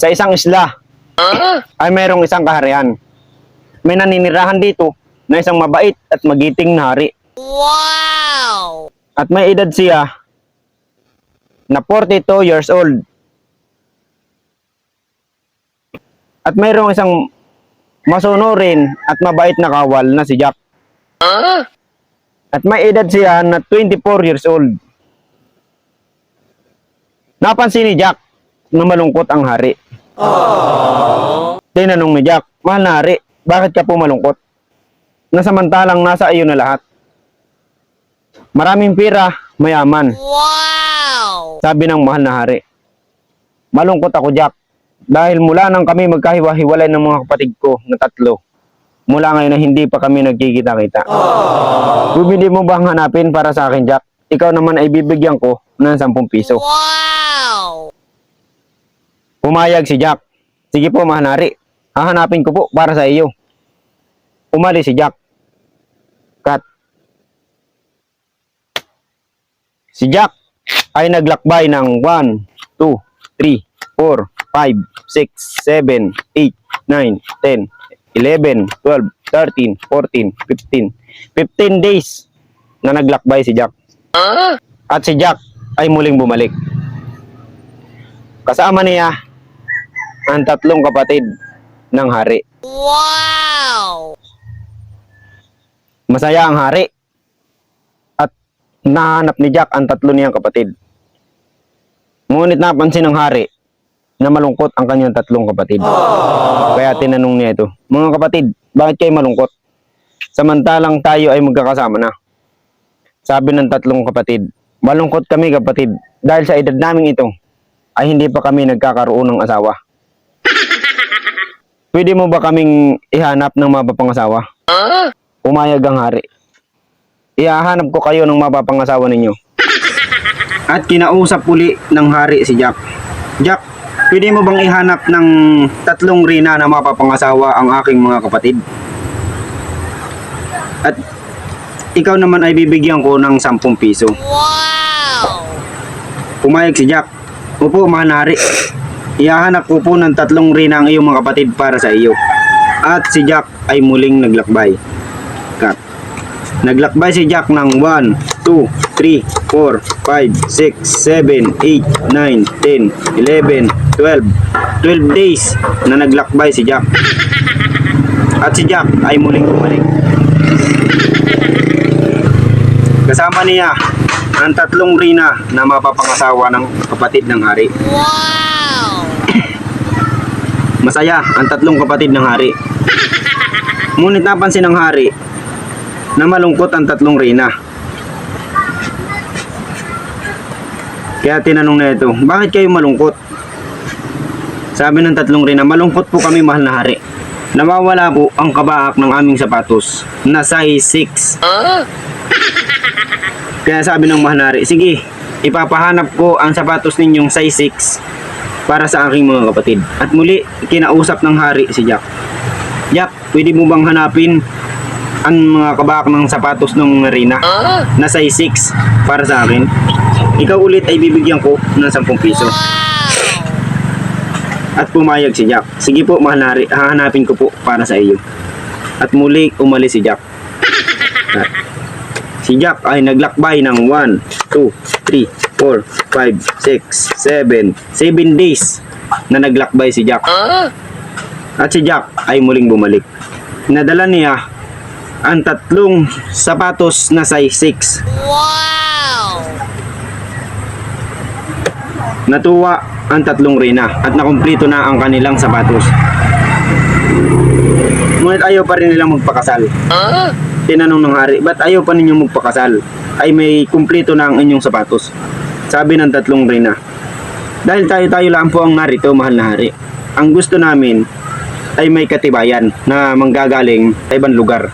Sa isang isla ay mayroong isang kaharian. May naninirahan dito na isang mabait at magiting na hari. Wow! At may edad siya na 42 years old. At mayroong isang masunurin at mabait na kawal na si Jack. At may edad siya na 24 years old. Napansin ni Jack na malungkot ang hari. Tinanong ni Jack, "Mahal na hari, bakit ka po malungkot? Nasamantalang nasa iyo na lahat. Maraming pira, mayaman." Wow! Sabi ng mahal na hari, "Malungkot ako, Jack, dahil mula nang kami magkahiwa-hiwalay ng mga kapatid ko na tatlo, mula ngayon na hindi pa kami nagkikita-kita. Bumili mo bang hanapin para sa akin, Jack? Ikaw naman ay bibigyan ko ng 10 piso." Wow! Pumayag si Jack. "Sige po, mahal na hari, hahanapin ko po para sa iyo." Umalis si Jack. Cut. Si Jack ay naglakbay ng 1, 2, 3, 4, 5, 6, 7, 8, 9, 10, 11, 12, 13, 14, 15. 15 days na naglakbay si Jack. At si Jack ay muling bumalik. Kasama niya ang 3 kapatid ng hari. Wow! Masaya ang hari at nahanap ni Jack ang 3 niyang kapatid. Ngunit napansin ng hari na malungkot ang kanyang 3 kapatid. Kaya tinanong niya ito, "Mga kapatid, bakit kayo malungkot? Samantalang tayo ay magkakasama na." Sabi ng 3 kapatid, "Malungkot kami, kapatid, dahil sa edad naming ito ay hindi pa kami nagkakaroon ng asawa. Pwede mo ba kaming ihanap ng mapapangasawa?" Umayag ang hari. "Ihahanap ko kayo ng mapapangasawa ninyo." At kinausap uli ng hari si Jack. "Jack, pwede mo bang ihanap ng 3 rina na mapapangasawa ang aking mga kapatid? At ikaw naman ay bibigyan ko ng 10 piso." Wow! Pumayag si Jack. "Opo, mahal na hari. Ihahanap ko po ng 3 rina ang iyong mga kapatid para sa iyo." At si Jack ay muling naglakbay. Cut. Naglakbay si Jack ng 1, 2, 3, 4, 5, 6, 7, 8, 9, 10, 11, 12. 12 days na naglakbay si Jack. At si Jack ay muling bumalik. Kasama niya ang 3 rina na mapapangasawa ng kapatid ng hari. Wow! Masaya ang 3 kapatid ng hari. Ngunit napansin ng hari na malungkot ang 3 rina. Kaya tinanong na ito, "Bakit kayo malungkot?" Sabi ng 3 rina, "Malungkot po kami, mahal na hari. Nawawala po ang kabaak ng aming sapatos na size 6. Kaya sabi ng mahal na hari, "Sige, ipapahanap ko ang sapatos ninyong size 6 para sa aking mga kapatid." At muli, kinausap ng hari si Jack. "Jack, pwede mo bang hanapin ang mga kabak ng sapatos ng rina na size 6 para sa akin? Ikaw ulit ay bibigyan ko ng 10 piso." At pumayag si Jack. "Sige po, mahal na hari, hahanapin ko po para sa iyo." At muli umalis si Jack. At si Jack ay naglakbay ng 1, 2, 3, 4, 5, 6, 7. 7 days na naglakbay si Jack. At si Jack ay muling bumalik. Nadala niya ang 3 sapatos na size 6. Wow! Natuwa ang 3 rina at nakumpleto na ang kanilang sapatos. Ngunit ayaw pa rin nilang magpakasal. Tinanong ng hari, "Ba't ayaw pa ninyong magpakasal? Ay may kumpleto na ang inyong sapatos." Sabi ng 3 rina, "Dahil tayo-tayo lang po ang narito, mahal na hari. Ang gusto namin ay may katibayan na manggagaling sa ibang lugar."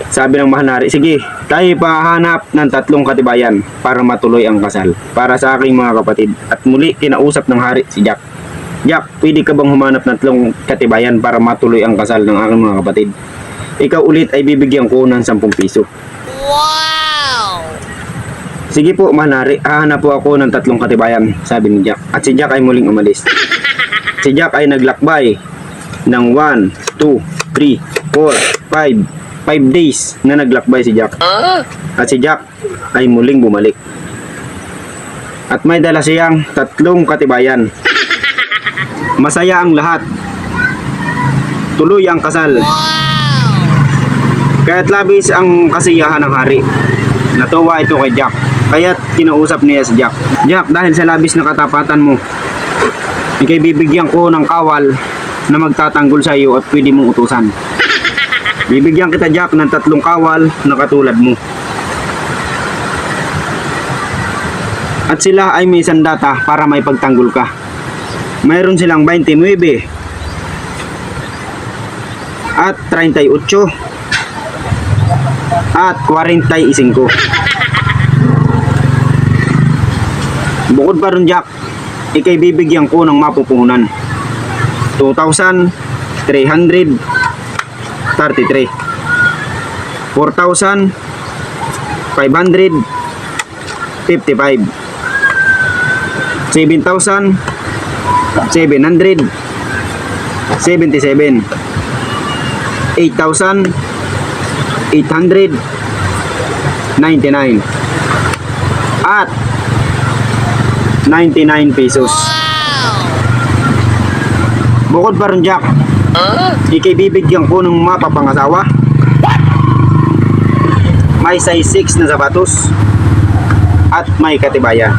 Sabi ng mahal na hari, "Sige, tayo pahanap ng 3 katibayan para matuloy ang kasal para sa aking mga kapatid." At muli kinausap ng hari si Jack. "Jack, pwede ka bang humanap ng 3 katibayan para matuloy ang kasal ng aking mga kapatid? Ikaw ulit ay bibigyan ko ng 10 piso." Wow! "Sige po, mahal na hari, hahanap po ako ng 3 katibayan," sabi ni Jack. At si Jack ay muling umalis. Si Jack ay naglakbay ng 1, 2, 3, 4, 5 days na naglakbay si Jack. At si Jack ay muling bumalik. At may dala siyang 3 katibayan. Masaya ang lahat. Tuloy ang kasal. Kaya't labis ang kasiyahan ng hari. Natuwa ito kay Jack. Kaya't kinausap niya si Jack. Jack, dahil sa labis na katapatan mo, ikay bibigyan ko ng kawal na magtatanggol sa iyo at pwede mong utusan. Bibigyan kita, Jack, ng 3 kawal na katulad mo. At sila ay may sandata para may pagtanggol ka. Mayroon silang 29 at 38 at 45. Bukod pa ron, Jack, ikay bibigyan ko ng mapupuhunan. 2,333, 4,555, 7,777, 8,899 at 99 pesos. Bukod pa ron, Jack, ikay bibigyan ko ng mapapangasawa. May size 6 na sapatos at may katibayan.